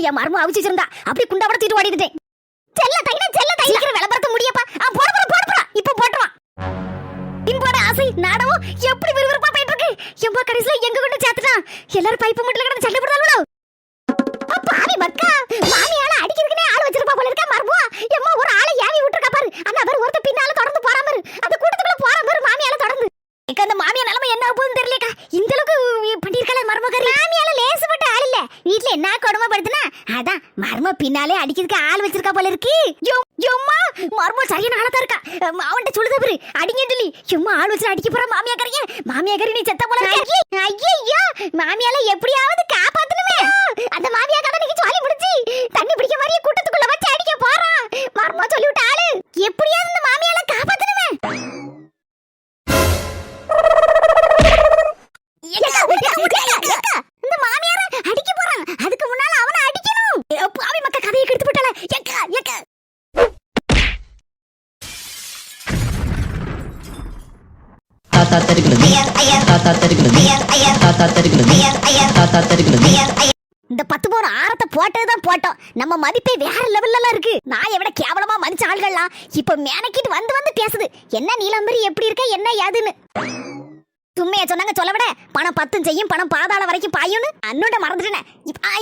என் மர்மம் அவிச்சு வச்சிருந்தா அப்படி குண்டாவோட தூக்கிட்டு ஓடிட்டேன். செல்ல தைனா சீக்கிரம் விளம்பரத்தை முடியப்பா. போட இப்ப போட்டுருவான். பின்போட ஆசை நாடகம் எப்படி விறுவிறுப்பா போயிட்டு இருக்கு. எம்பா கடைசியில எங்க கொண்டு சேர்த்துட்டான். எல்லாரும் பைப்பு முட்ல கிடந்து சண்டை போடுறாங்களோ. பாவி மக்கா மாமியால அடிக்கிறதுக்குனே ஆள் வச்சிருப்பா போல இருக்க மர்மம். எம்மா ஒரு ஆளை ஏவி விட்டுருக்கா பாரு. அந்த அவர் ஒருத்த பின்னால தொடர்ந்து போறா பாரு. அந்த கூட்டத்துக்குள்ள போறா பாரு மாமியால தொடர்ந்து. எனக்கு அந்த மாமியா நிலைமை என்ன ஆகுதுன்னு தெரியலக்கா. இந்த அளவுக்கு பண்ணிருக்கல மர்மகாரி. மாமியால லேசுப்பட்ட ஆள் இல்ல. வீட்ல என்ன கொடுமைப்படுத்துனா அதான் மர்ம பின்னாலே அடிக்கிறதுக்கு ஆள் வச்சிருக்கா போல இருக்கு. எம்மா மர்மம் சரியான ஆளதா இருக்கா. அவன்கிட்ட சொல்லுத பாரு அடிங்கன்னு சொல்லி. எம்மா ஆள் வச்சு அடிக்க போற மாமியாக்காரி நீ செத்த போல இருக்க. ஐயோ மாமியால எப்படியாவது காப்பாத்தணுமே. அந்த மாமியா கதை நீங்க சொல்லி முடிச்சு தண்ணி பிடிக்க மாதிரியே கூட்டத்துக்குள்ள வச்சு அடிக்க போறான். மர்ம சொல்லிவிட்ட ஆளு எப்படியாவது இந்த மாமியால காப்பாத்தணுமே. இந்த மாமியார அடிக்க போறான். அதுக்கு முன்னால அவனை அடிக்கணும். பாவி மக்கா கதையை கெடுத்து போட்டால. ஏக்கா இந்த 10 போற ஆரத்தை போட்டதுதான் போட்டோம். நம்ம மதிப்பே வேற லெவல்ல இருக்கு. நான் எவ்வளவு கேவலமா மனுஷ ஆள்கள்லாம் இப்ப மேனக்கிட்டு வந்து பேசுது. என்ன நீலாம்பரி எப்படி இருக்க என்ன ஏதுன்னு. சும்மையா சொன்னாங்க சொல்ல விட பணம் 10 செய்யும் பணம் பாதாள வரைக்கும் பாயும்னு அன்னோட மறந்துட்டேன்.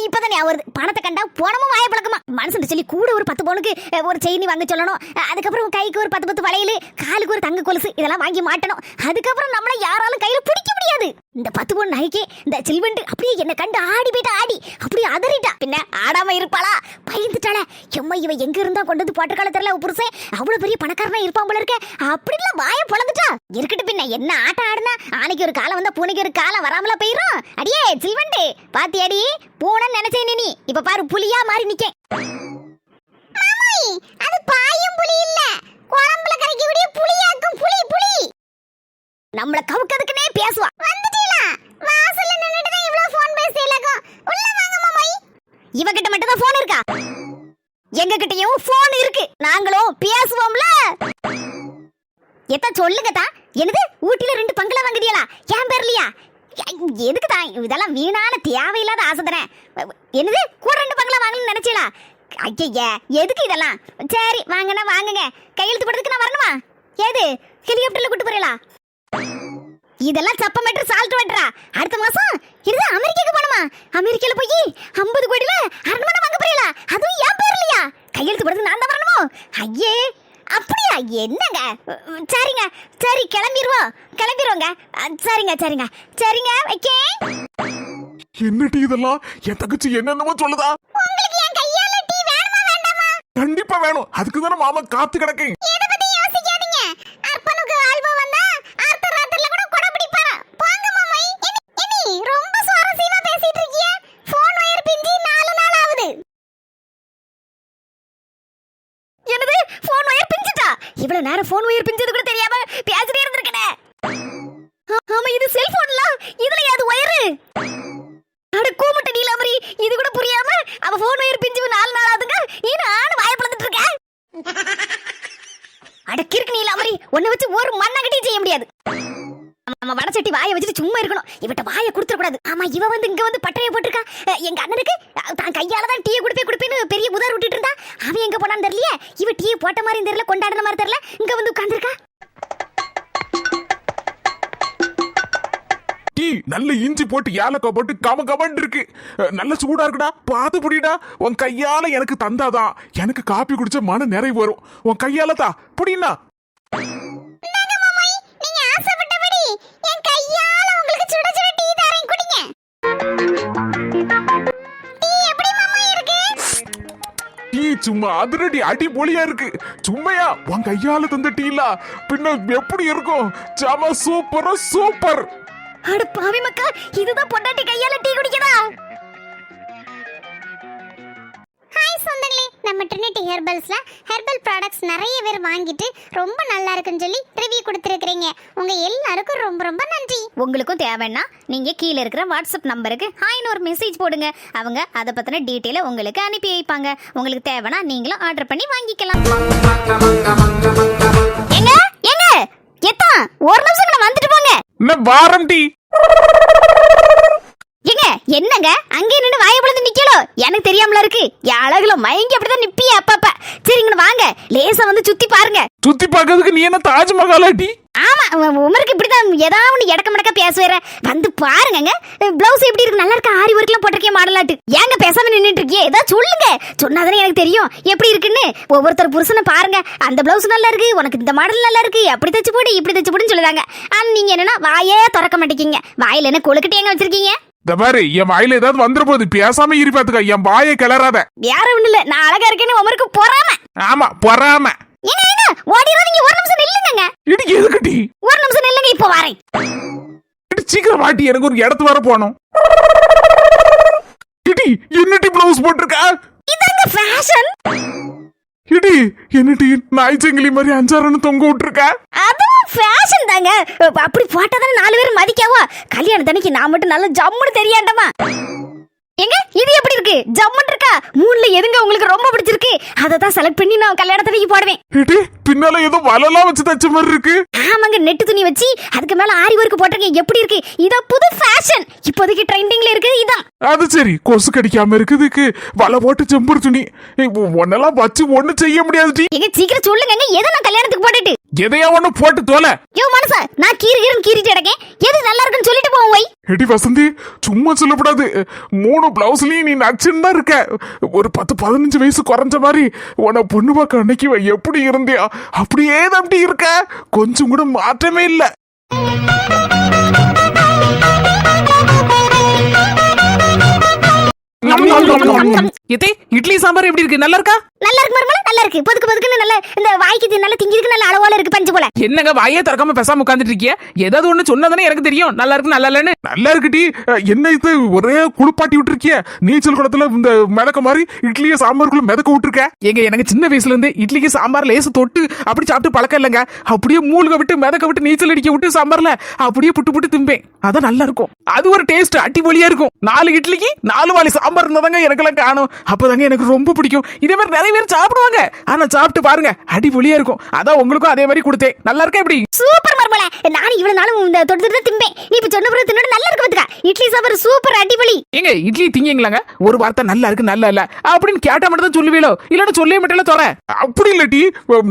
இப்பதான் வருது. பணத்தை கண்டா போனமும் வாய பழக்கமா. மனசு சொல்லி கூட ஒரு 10 பவுனுக்கு ஒரு செயினி வாங்க சொல்லணும். அதுக்கப்புறம் கைக்கு ஒரு 10 வளையல், காலுக்கு ஒரு தங்க கொலுசு இதெல்லாம் வாங்கி மாட்டணும். அதுக்கப்புறம் நம்மள யாராலும் கையில பிடிக்க முடியாது. இந்த 10 பவுன் நகைக்கு இந்த சில்வண்டு அப்படியே என்ன கண்டு ஆடி போயிட்டா. ஆடி அப்படியே அதறிட்டா. பின்ன ஆடாம இருப்பாளா? பயந்துட்டாள. எம்மா இவ எங்க இருந்தா கொண்டு வந்து போட்டக்கால தெரியல. புருஷன் அவ்வளவு பெரிய பணக்காரனா இருப்பான் போல இருக்க. அப்படிலாம் வாய பொளந்துட்டா. இருக்கட்டும் பின்ன என்ன ஆட்டம் ஆடுனா ஆனைக்கு ஒரு காலம் வந்தா பூனைக்கு ஒரு காலம் வராமல போயிரும். அடியே சில்வண்டு பாத்தியாடி பூனை நினைச்சேன் நீ இப்ப பாரு புலியா மாறி நிக்க. மாமாய் அது பாயும் புலி இல்ல, குழம்புல கரைக்கக்கூடிய புலியாக்கும் புலி. நம்மள கவுக்கிறதுக்குனே பேசுவா. வந்துட்டீங்களா? வாசல்ல நின்னுட்டு தான் இவ்ளோ ஃபோன் பேசியலக்கும். உள்ள வாங்க மாமாய். இவகிட்ட மட்டும் தான் ஃபோன் இருக்கா? எங்க கிட்டயும் ஃபோன் இருக்கு. நாங்களும் பேசுவோம்ல. எத்த சொல்லுங்கதா. என்னது ஊட்டில 2 பங்களா வாங்குதியலா? ஏன் பேர்லையா? எதுக்கு தான் இதெல்லாம் வீணான தேவையில்லாத ஆசைதானே. என்னது கூட 2 பங்களா வாங்கணும்னு நினைச்சீங்களா? ஐயா எதுக்கு இதெல்லாம்? சரி வாங்கண்ணா வாங்குங்க. கையெழுத்து போடுறதுக்கு நான் வரணுமா? ஏது ஹெலிகாப்டர்ல கூட்டு போறீங்களா? இதெல்லாம் சப்ப மீட்டர் சால்ட் வெட்டரா. அடுத்த மாசம் இது அமெரிக்காக்கு போணுமா? அமெரிக்கால போய் 50 கோடில அரண்மனை வாங்க போறீங்களா? அதுவும் ஏன் பேர்லையா? கையெழுத்து போடுறது நான் தான் வரணுமோ? ஐயே அப்படியா? என்னங்க சரிங்க சரி கிளம்பிடுவோங்க. சரிங்க வைக்க. என்ன டீ இதெல்லாம்? என் தங்கச்சி என்னென்னமோ சொல்லுதா? உங்களுக்கு என் கையால டீ வேணுமா வேண்டாமா? கண்டிப்பா வேணும். அதுக்கு தானே மாமா காத்து கிடக்கு. இத பத்தி யோசிக்காதீங்க. அர்ப்பனுக்கு ஆல்போ வந்தா அடுத்த ராத்திரில கூட கொடை பிடிப்பாரா. போங்க மாமா. இனி ரொம்ப சுவாரஸ்யமா பேசிட்டு இருக்கீங்க. ஃபோன் வயர் பிஞ்சி 4 நாள் ஆகுது. என்னது ஃபோன் வயர் பிஞ்சிட்டா? இவ்வளவு நேரம் ஃபோன் வயர் பிஞ்சது கூட தெரியாம பேசிட்டே இருந்திருக்கனே. ஆமா இது செல்போன்ல. இதுல ஏது வயர்? அட கூமுட்ட நீலாம்பரி இது கூட புரியாம அவ ஃபோன் வயர் பிஞ்சு 4 நாள் ஆகுதுங்க. நீ நானும் வாயை பிளந்துட்டு இருக்க. அட கிறுக்கு நீலாம்பரி உன்னை வச்சு ஒரு மண்ணாங்கட்டி செய்ய முடியாது. நம்ம வடச்சட்டி வாயை வச்சுட்டு சும்மா இருக்கணும். இவட்ட வாயை கொடுத்துட கூடாது. ஆமா இவ வந்து இங்க வந்து பட்டைய போட்டுருக்கா. எங்க அண்ணனுக்கு தான் கையால தான் டீயை குடிப்பேன்னு பெரிய புதார் விட்டுட்டு இருந்தா. அவன் எங்க போனான்னு தெரியலையே. இவ டீயை போட்ட மாதிரி தெரியல, கொண்டாடின மாதிரி தெரியல. இங்க வந்து உட்கார்ந்துருக்கா. டீ நல்ல இஞ்சி போட்டு ஏலக்காய் போட்டு கமன்னு இருக்கு. நல்ல சூடா இருக்குடா. பாத்து புடிடா. உன் கையால எனக்கு தந்தாதான் எனக்கு காப்பி குடிச்ச மன நிறைவு வரும். உன் கையால தான் புடினா. சும்மா அதிரடி அடிபொலியா இருக்கு. சும்மையா உன் கையால தந்த டீல பின்ன எப்படி இருக்கும்? சம சூப்பர். அட பாவி மக்கா இதுதான் பொண்டாட்டி கையால டீ குடிக்கதா? ஹாய் சொந்தங்களே, நம்ம ட்ரினிட்டி ஹெர்பல்ஸ்ல ஹெர்பல் ப்ராடக்ட்ஸ் நிறைய பேர் வாங்கிட்டு ரொம்ப நல்லா இருக்குன்னு சொல்லி ரிவ்யூ கொடுத்துருக்கீங்க. உங்க எல்லாருக்கும் ரொம்ப நன்றி. உங்களுக்கும் தேவைன்னா நீங்க கீழே இருக்கிற வாட்ஸ்அப் நம்பருக்கு ஹாய்னு ஒரு மெசேஜ் போடுங்க. அவங்க அதை பத்தின டீட்டெயிலை உங்களுக்கு அனுப்பி வைப்பாங்க. உங்களுக்கு தேவைன்னா நீங்களும் ஆர்டர் பண்ணி வாங்கிக்கலாம். எங்க எத்தா ஒரு நிமிஷம் வந்துட்டு போங்க. வாரம் டீ. என்னங்க அங்கே நின்று வாயை பிளந்து நிக்கலோ எனக்கு தெரியாமல இருக்கு அழகுல மயங்கி அப்படிதான் நிப்பிய அப்பப்ப. சரிங்க வாங்க லேசா வந்து சுத்தி பாருங்க. சுத்தி பார்க்கிறதுக்கு நீ என்ன தாஜ்மஹாலாட்டி? ஆமா உமருக்கு இப்படிதான் ஏதாவது ஒண்ணு இடக்க மடக்க பேசுவேற. வந்து பாருங்க பிளவுஸ் எப்படி இருக்கு, நல்லா இருக்கா? ஆரி ஒர்க்லாம் போட்டிருக்கேன் மாடலாட்டு. ஏங்க பேசாம நின்னுட்டு இருக்கீங்க? ஏதாவது சொல்லுங்க, சொன்னாதானே எனக்கு தெரியும் எப்படி இருக்குன்னு. ஒவ்வொருத்தர் புருஷனை பாருங்க, அந்த பிளவுஸ் நல்லா இருக்கு, உனக்கு இந்த மாடல் நல்லா இருக்கு, அப்படி தச்சு போடு இப்படி தச்சு போடுன்னு சொல்லுதாங்க. ஆனா நீங்க என்னன்னா வாயே திறக்க மாட்டேங்க. வாயில என்ன கொழுக்கட்டையாங்க வச்சிருக்கீங்க? இந்த பாரு என் வாயில ஏதாவது வந்துட போகுது, பேசாம இரு பாத்துக்க. என் வாயை கிளறாத. வேற ஒண்ணு இல்ல, நான் அழகா இருக்கேன்னு உமருக்கு பொறாம. ஆமா பொறாம. என்ன ஓடிராதீங்க, ஒரு நிமிஷம் நில்லுங்க. இடி எதுக்குடி? ஒரு நிமிஷம் நில்லுங்க, இப்போ வரேன். இடி சீக்கிரம் வாட்டி, எனக்கு ஒரு இடத்து வர போகணும். இடி என்னடி பிளவுஸ் போட்டிருக்க? இதாங்க ஃபேஷன். இடி என்னடி நாய்ச்சங்கிலி மாதிரி அஞ்சாறுன்னு தொங்க விட்டுருக்க? அதுவும் ஃபேஷன் தாங்க. அப்படி போட்டாதானே 4 பேர் மதிக்காவோ. கல்யாணத்தன்னைக்கு நான் மட்டும் நல்ல ஜம்முன்னு தெரியாண்டமா. எங்க இது எப்படி இருக்கு? ஜம்முன்னு இருக்கா? மூணுல எதுங்க உங்களுக்கு ரொம்ப பிடிச்சிருக்கு? அதை தான் செலக்ட் பண்ணி நான் கல்யாணத்தன்னைக்கு போடுவேன். இடி பின்னால ஏதோ வலலாம் வச்சு தச்ச மாதிரி இருக்கு. ஆமாங்க, நெட்டு துணி வச்சு அதுக்கு மேல ஆரி ஒர்க் போட்டிருக்கேன். எப்படி இருக்கு? இத புது ஃபேஷன், இப்போதைக்கு ட்ரெண்டிங்ல இருக்குது இதான். அது சரி, கொசு கடிக்காம இருக்குதுக்கு வலை போட்டு செம்புரு துணி. ஒன்னெல்லாம் வச்சு ஒண்ணு செய்ய முடியாது. எங்க சீக்கிரம் சொல்லுங்க, எதை நான் கல்யாணத்துக்கு போட்டுட்டு எதையா ஒண்ணு போட்டு தோல. யோ மனசா, நான் கீறிட்டு இருக்கேன். எது நல்லா இருக்குன்னு சொல்லிட்டு போவோம். வை எடி வசந்தி, சும்மா சொல்லக்கூடாது. 3 பிளவுஸ்லயும் நீ நச்சுன்னு தான் இருக்க. ஒரு 10-15 வயசு குறைஞ்ச மாதிரி உன பொண்ணு பார்க்க அன்னைக்கு எப்படி இருந்தியா அப்படியே தான் அப்படி இருக்க. கொஞ்சம் கூட மாற்றமே இல்ல. இட்லி சாம்பார் எப்படி இருக்கு? நல்லா இருக்கா? நல்லா இருக்கு மர்மல, நல்லா இருக்கு. பொதுக்குன்னு நல்ல இந்த வாய்க்கு நல்ல திங்கிறதுக்கு நல்ல அளவோல இருக்கு பஞ்சு போல. என்னங்க வாயே திறக்காம பேசாம உட்கார்ந்துட்டு இருக்கீங்க? ஏதாவது ஒண்ணு சொன்னதானே எனக்கு தெரியும் நல்லா இருக்கு நல்லா இல்லன்னு. நல்லா இருக்குடி. என்ன இது ஒரே குளிப்பாட்டி விட்டுருக்கிய? நீச்சல் குளத்துல இந்த மிதக்க மாதிரி இட்லிய சாம்பாருக்குள்ள மிதக்க விட்டுருக்க. ஏங்க எனக்கு சின்ன வயசுல இருந்து இட்லிக்கு சாம்பார் லேசு தொட்டு அப்படி சாப்பிட்டு பழக்கம் இல்லைங்க. அப்படியே மூழ்க விட்டு மிதக்க விட்டு நீச்சல் அடிக்க விட்டு சாம்பார்ல அப்படியே புட்டு புட்டு திம்பேன். அதான் நல்லா இருக்கும். அது ஒரு டேஸ்ட் அடிபொலியா இருக்கும். 4 இட்லிக்கு 4 வாளி சாம்பார் இருந்தாதாங்க எனக்கெல்லாம் காணும். அப்பதாங்க எனக்கு ரொம்ப பிடிக்கும். இதே மாதிரி நிறைய பேர் சாப்பிடுவாங்க. ஆனா சாப்பிட்டு பாருங்க, அடிபொலியா இருக்கும். அதான் உங்களுக்கும் அதே மாதிரி கொடுத்தேன். நல்லா இருக்கா? எப்படி சூப்பர் மர்மல. நான் இவ்வளவு நாளும் இந்த தொட்டு திம்பேன். நீ இப்ப சொன்ன பிறகு தின்னோட நல்லா இருக்கு பாத்துக்க. இட்லி சாம்பார் சூப்பர் அடிபொலி. ஏங்க இட்லி திங்கீங்களாங்க? ஒரு வார்த்தை நல்லா இருக்கு நல்லா இல்ல அப்படின்னு கேட்டா மட்டும் தான் சொல்லுவீங்களோ? இல்லன்னா சொல்லவே மாட்டேல தோற? அப்படி இல்லட்டி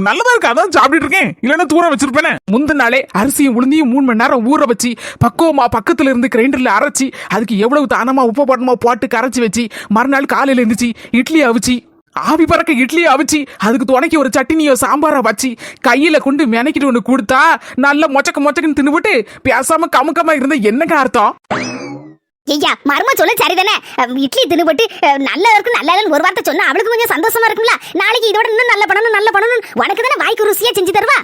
நல்லதா இருக்கு அதான் சாப்பிட்டு இருக்கேன். இல்லன்னா தூர வச்சிருப்பேனே. முந்தின நாளே அரிசியும் உளுந்தியும் 3 மணி நேரம் ஊற வச்சு பக்குவமா பக்கத்துல இருந்து கிரைண்டர்ல அரைச்சி அதுக்கு எவ்வளவு தானமா உப்பு போடணுமோ போட்டு கரைச்சி வச்சு மறுநாள் காலையில இருந்துச்சு இட்லி அவிச்சு ஆவி பறக்க இட்லியை அவிச்சு அதுக்கு துணைக்கி ஒரு சட்னியோ சாம்பாரை வச்சு கையில கொண்டு மெனக்கிட்டு ஒண்ணு கொடுத்தா நல்ல மொச்சக்குன்னு தின்னுபிட்டு பேசாம கமுக்கமா இருந்த என்னங்க அர்த்தம்? ஐயா மர்ம சொல்ல சரிதானே. இட்லி தின்னுபட்டு நல்லா இருக்கும் நல்லா இல்லன்னு ஒரு வார்த்தை சொன்னா அவளுக்கு கொஞ்சம் சந்தோஷமா இருக்கும்ல. நாளைக்கு இதோட இன்னும் நல்ல பண்ணணும் உனக்கு தானே வாய்க்கு ருசியா செஞ்சு தருவா.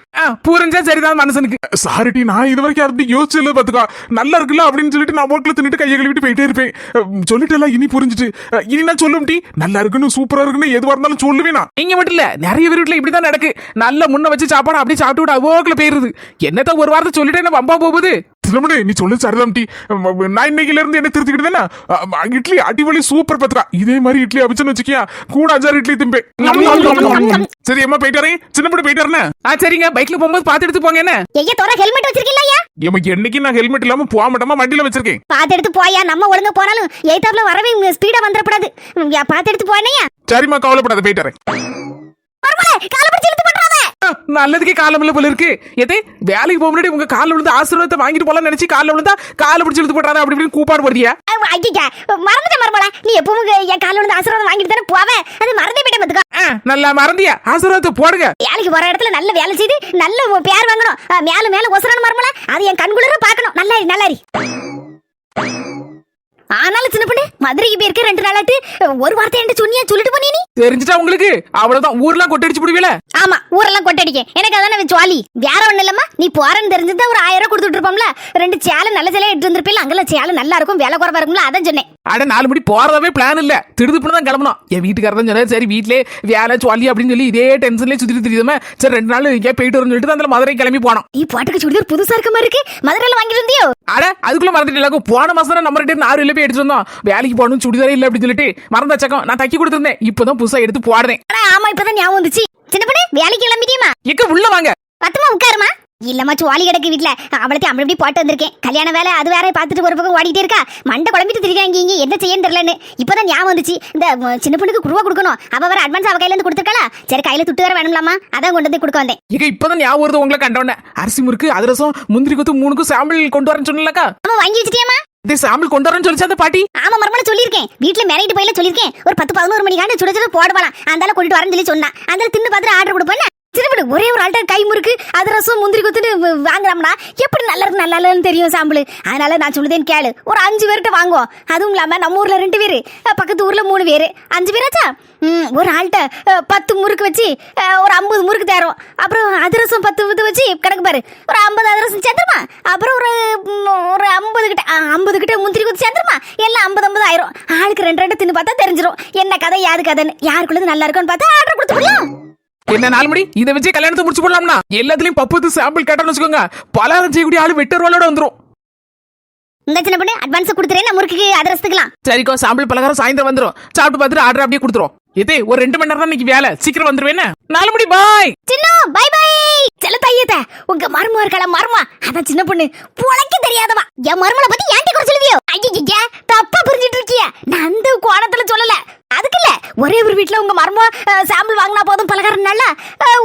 புரிஞ்சா சரிதான் மனுஷனுக்கு. சாரிட்டி, நான் இது வரைக்கும் அப்படி யோசிச்சு பாத்துக்கா. நல்லா இருக்குல்ல அப்படின்னு சொல்லிட்டு நான் போட்ல தின்னுட்டு கையை கழுவிட்டு போயிட்டே இருப்பேன். சொல்லிட்டு இனி புரிஞ்சுட்டு இனி நான் சொல்லும் டி நல்லா இருக்குன்னு சூப்பரா இருக்குன்னு எதுவா இருந்தாலும் சொல்லுவேனா. நீங்க மட்டும் இல்ல, நிறைய பேர் வீட்டுல இப்படிதான் நடக்கு. நல்ல முன்ன வச்சு சாப்பாடு அப்படியே சாப்பிட்டு விட அவோக்குல போயிருது. என்னத்த ஒரு வார்த்தை சொல்லிட்டு என்ன வம்பா போகுது? நீ சொல்லு சரிதான் டி. நான் இன்னைக்குல இருந்து என்ன திருத்திக்கிட்டேன்னா இட்லி அடிவழி சூப்பர் பத்துக்கா. இதே மாதிரி இட்லி அபிச்சுன்னு வச்சுக்கியா கூட 5 இட்லி திம்பேன். சரி அம்மா போயிட்டாரே, சின்ன படி போயிட்டாருன்னு. சரிங்க, பைக்ல போகும்போது பாத்து எடுத்து போங்க. என்ன ஐயா தோற ஹெல்மெட் வச்சிருக்கீங்களா? எமக்கு என்னைக்கு நான் ஹெல்மெட் இல்லாம போக மாட்டேமா, வண்டியில வச்சிருக்கேன். பாத்து எடுத்து போயா, நம்ம ஒழுங்கா போனாலும் எய்தாப்ல வரவே ஸ்பீடா வந்துடக்கூடாது. பாத்து எடுத்து போனேயா. சரிம்மா கவலைப்படாத போயிட்டாரேன். கால பிடிச்சு இழுத்து பண்றாத. நல்லதுக்கே காலம் போல இருக்கு. எதே வேலைக்கு போக முன்னாடி உங்க காலில் விழுந்து ஆசீர்வாதத்தை வாங்கிட்டு போலாம் நினைச்சு காலில் விழுந்தா காலை பிடிச்சி இழுத்து போடுறாங்க அப்படி இப்படின்னு கூப்பாடு போடுறியா? ஐயா மறந்துட்ட. நீ எப்பவும் என் காலில் விழுந்து ஆசீர்வாதம் வாங்கிட்டு தானே போவே. அது மறந்தே போயிட்டே பாத்துக்கோ. நல்லா மறந்தியா? ஆசீர்வாதத்தை போடுங்க. வேலைக்கு போற இடத்துல நல்ல வேலை செய்து நல்ல பேர் வாங்கணும். மேல ஒசரான மர்மல அது என் கண்குளிர பாக்கணும். நல்லாரி ஆனாலும் சின்ன பொண்ணு மதுரைக்கு போயிருக்க 2 நாளாட்டு ஒரு வார்த்தை என்கிட்ட சொன்னியா? சொல்லிட்டு போனீ? தெரிஞ்சிட்டா உங்களுக்கு? அவ்வளவுதான், ஊர்லாம் கொட்டடிச்சு போடுவீல? ஆமா, ஊரெல்லாம் கொட்டடிக்க எனக்கு அதான ஜாலி. வேற ஒண்ணு இல்லம்மா, நீ போறன்னு தெரிஞ்சிருந்தா ஒரு 1000 ரூபாய் கொடுத்துட்டு இருப்போம்ல. 2 சேலை நல்ல சேலை எடுத்து வந்திருப்பேன். அங்கெல்லாம் சேலை நல்லா இருக்கும், வேலை குறைவா இருக்கும்ல, அதான் சொன்னேன். அட 4 மணி போறதாவே பிளான் இல்ல, திடுதுப்புன்னு தான் கிளம்பணும். என் வீட்டுக்காரர் தான் சொன்னாரு, சரி வீட்லயே வேலை சொல்லி அப்படின்னு சொல்லி இதே டென்ஷன்லயே சுத்திட்டு தெரியுமா, சரி 2 நாள் இங்கே போயிட்டு வரும்னு சொல்லிட்டு அந்த மதுரை கிளம்பி போனோம். நீ பாட்டுக்கு சுடிதார் புதுசா இருக்க மாதிரி இருக்கு, மதுரையில வாங்கிட்டு வந்தியோ? அட அதுக்குள்ள மறந்துட்டு போன மாசம் தான் நம்ம 2 ஆறு போய் எடுத்து வந்தோம். வேலைக்கு போகணும் சுடிதாரே இல்ல அப்படின்னு சொல்லிட்டு மறந்தாச்சக்கம் நான் தக்கி கொடுத்துருந்தேன். இப்பதான் புதுசா எடுத்து போடுறேன். ஆமா இப்பதான் ஞாபகம் வந்துச்சு. சின்ன பொண்ணு வேலைக்கு கிளம்பிட்டியமா? எங்க உள்ள வாங்க. பத்துமா உட்காருமா. இல்லம்மா சோழி கிடக்கு வீட்டுல அவளத்தையும் அப்படி இப்படி போட்டு வந்திருக்கேன். கல்யாண வேலை அது வேற பார்த்துட்டு ஒரு பக்கம் ஓடிட்டே இருக்கா. மண்டை குழம்பிட்டு திரியாங்க இங்க என்ன செய்யன்னு தெரியலன்னு. இப்பதான் ஞாபகம் வந்துச்சு இந்த சின்ன பொண்ணுக்கு குருவா கொடுக்கணும். அவ வேற அட்வான்ஸ் அவ கையில இருந்து கொடுத்துருக்கா. சரி கையில துட்டு வேற வேணும்லாமா, அதான் கொண்டு வந்து கொடுக்க வந்தேன். இங்க இப்பதான் ஞாபகம் வருது உங்களை கண்டோன்னே. அரிசி முறுக்கு அதிரசம் முந்திரி கொத்து 3க்கும் சாம்பிள் கொண்டு வரேன்னு சொன்னலக்கா. அவன் வாங்கி வச்சிட்டியாமா? இதே சாம்பிள் கொண்டு வரேன்னு சொல்லிச்சு அந்த பாட்டி. ஆமா மர்மல சொல்லியிருக்கேன். வீட்டுல மேரைட்டு போயில சொல்லியிருக்கேன். ஒரு 10-11 மணிக்காண்டு சுட சுட போடுவாளாம். அந்தால கொண்டு வரேன்னு சொல்லி சொன்னா. அந்தால தின்னு பார்த்துட்டு ஆர்டர் கொடுப்பேன். சிறுபடி ஒரே ஒரு ஆள்கிட்ட கை முறுக்கு அதிரசம் முந்திரி கொத்துட்டு வாங்குறோம்னா எப்படி நல்லா இருக்கு நல்லா இல்லைன்னு தெரியும் சாம்பிள். அதனால நான் சொல்லுதேன்னு கேளு. ஒரு 5 பேர்கிட்ட வாங்குவோம். அதுவும் இல்லாம நம்ம ஊர்ல 2 பேரு, பக்கத்து ஊர்ல 3 பேரு, 5 பேராச்சா. ஒரு ஆள்கிட்ட 10 முறுக்கு வச்சு ஒரு 50 முறுக்கு தரோம். அப்புறம் அதிரசம் 10 இது வச்சு கிடக்கு பாரு, ஒரு 50 அதிரசம் சேர்ந்துருமா. அப்புறம் ஒரு 50 கிட்ட முந்திரி கொத்து சேர்ந்துருமா. எல்லாம் 50 ஆயிரும். ஆளுக்கு 2 தின்னு பார்த்தா தெரிஞ்சிடும் என்ன கதை யாது கதைன்னு. யாருக்குள்ளது நல்லா இருக்குன்னு பார்த்தா ஆர்டர் கொடுத்து போடலாம். என்ன 4 மணி இதை வச்சு கல்யாணத்தை முடிச்சு போடலாம்னா எல்லாத்துலயும் பப்பு சாம்பிள் கேட்டான்னு வச்சுக்கோங்க. பலகாரம் செய்யக்கூடிய ஆளு வெட்டரோட வந்துரும். இந்த சின்ன பொண்ணு அட்வான்ஸ் கொடுத்துறேன். நான் முறுக்கு அதிரசத்துக்கலாம். சரிக்கோ சாம்பிள் பலகாரம் சாயந்தரம் வந்துரும். சாப்பிட்டு பார்த்துட்டு ஆர்டர் அப்படியே கொடுத்துரும். இதே ஒரு 2 மணி நேரம் தான் இன்னைக்கு வேலை. சீக்கிரம் வந்துருவேன். 4 மணி பாய். சின்ன பை பை. செல்ல தையத்த உங்க மருமக இருக்கல மருமா. அதான் சின்ன பொண்ணு புழைக்க தெரியாதவா. என் மருமலை பத்தி ஏன்டி குறை சொல்லுவியோ? ஐயா தப்பா புரிஞ்சிட்டு இருக்கிய. நான் அந்த கோணத்துல சொல்லல. அதுக்கு இல்ல, ஒரே ஒரு வீட்டுல உங்க மருமக சாம்பிள் வாங்கினா போதும் பலகாரம்னால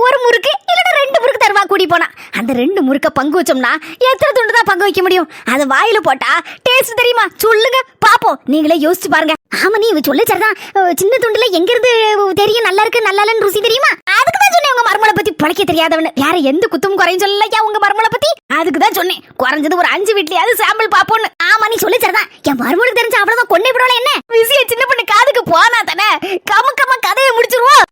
ஒரு முறுக்கு இல்லைன்னா 2 முறுக்கு தருவா கூடி போனா. அந்த 2 முறுக்க பங்கு வச்சோம்னா எத்தனை துண்டு தான் பங்கு வைக்க முடியும்? அது வாயில போட்டா டேஸ்ட் தெரியுமா? சொல்லுங்க பாப்போம். நீங்களே யோசிச்சு பாருங்க. ஆமா நீ சொல்ல சரிதான். சின்ன துண்டுல எங்க இருந்து தெரியும் நல்லா இருக்கு நல்லா இல்லன்னு ருசி தெரியுமா? அதுக்கு தான் சொன்னேன் உங்க மருமலை பத்தி பழைக்க தெரியாதவனு. வேற எந்த குத்தும் குறையும் சொல்லலையா உங்க மருமலை பத்தி? அதுக்கு தான் சொன்னேன் குறைஞ்சது ஒரு 5 வீட்லயாவது சாம்பிள் பாப்போன்னு. ஆமா நீ சொல்ல சரிதான். என் மருமலுக்கு தெரிஞ்ச அவ்வளவுதான் கொண்டே விடல. என்ன விஷயம் சின்ன பொண்ணு காதுக்கு போனா தானே கமக்கமா கதையை முடிச்சிருவோம்.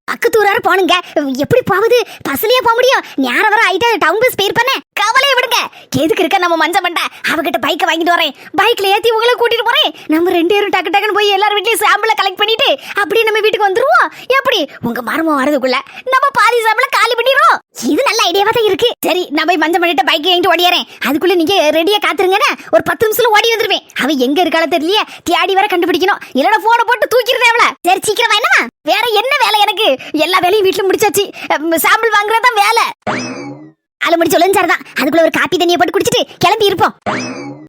பக்கத்தூராரு போனுங்க. எப்படி போகுது? பஸ்லயே போக முடியும். நேரம் வர ஆயிட்டா டவுன் பஸ் பேர் பண்ண கவலையை விடுங்க. எதுக்கு இருக்க நம்ம மஞ்ச மண்டை அவகிட்ட பைக்கை வாங்கிட்டு வரேன். பைக்ல ஏத்தி உங்களை கூட்டிட்டு போறேன். நம்ம 2 பேரும் டக்கு டக்குன்னு போய் எல்லாரும் வீட்லயும் சாம்பிளை கலெக்ட் பண்ணிட்டு அப்படியே நம்ம வீட்டுக்கு வந்துருவோம். எப்படி உங்க மருமம் வரதுக்குள்ள நம்ம பாதி சாம்பிளை காலி பண்ணிடுவோம். இது நல்ல ஐடியாவா தான் இருக்கு. சரி நான் போய் மஞ்ச மண்டிட்ட பைக் வாங்கிட்டு ஓடிறேன். அதுக்குள்ள நீங்க ரெடியா காத்துருங்க. ஒரு 10 நிமிஷத்துல ஓடி வந்துருவேன். அவ எங்க இருக்காளோ தெரியலையே. தேடி வர கண்டுபிடிக்கணும். இல்லைன்னா போனை போட்டு தூக்கிடுறேன் அவளை. சரி சீக்கிரமா என்னமா வேற என்ன வேலை? எனக்கு எல்லா வேலையும் வீட்டுல முடிச்சாச்சு. சாம்பிள் வாங்குறதான் வேலை. 4 மணி சொல்லுங்க சார் தான். அதுக்குள்ள ஒரு காப்பி தண்ணியை போட்டு குடிச்சிட்டு கிளம்பி இருப்போம்.